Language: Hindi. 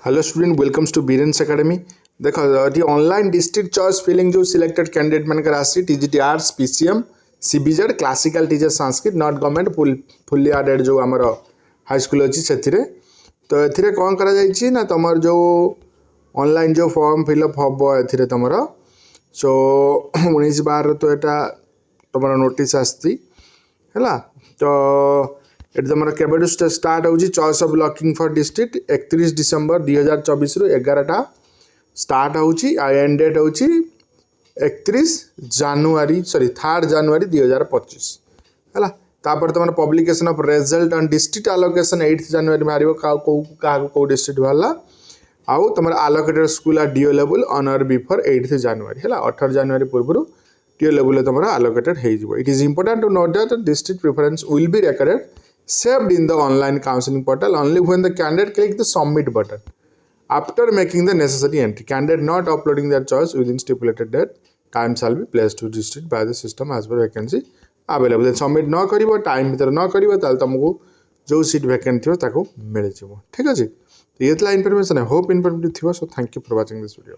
Hello student welcomes to Biren's academy. देख ये ऑनलाइन डिस्ट्रिक्ट चॉइस फिलिंग जो सिलेक्टेड कैंडिडेट मान आसी TGT arts PCM CBZ classical teacher Sanskrit not government fully aided जो आमर हाई स्कूल अच्छी से तो ये कौन करा ना तुम जो ऑनलाइन जो फॉर्म फिलअप हम ए तुम सो 19/12 तो यहाँ तुम नोटिस आसती है तो ये तुम केबू स्टार्ट हो choice of locking for district 31 December 2024 रु 11टा स्टार्ट हो एंड डेट हो 31 जानुआरी 3 जानुआरी 2025 है। तापर तुम publication of result on district allocation 8 January बाहर क्या डिस्ट्रिक्ट बाहर आउ तुम आलोकेटेड स्कूल आर डीओ लेवल ऑन और बिफोर 8 जानुआरी है 18 जानुआरी पूर्व डीओ लेवल तुम आलोकेटेड हो। It is important to note that district preference will be recorded saved in the online counseling portal only when the candidate click the submit button after making the necessary entry. Candidate not uploading their choice within stipulated date time shall be placed to district by the system as per vacancy available. Submit न करिवो टाइम भीतर न करिवो ताल तुमको जो सीट वैकेंट थी ताको मिल जिवो। ठीक अछि तो ये इनफॉरमेशन है होप इनफॉर्मेटिव थी। So thank you for watching this video.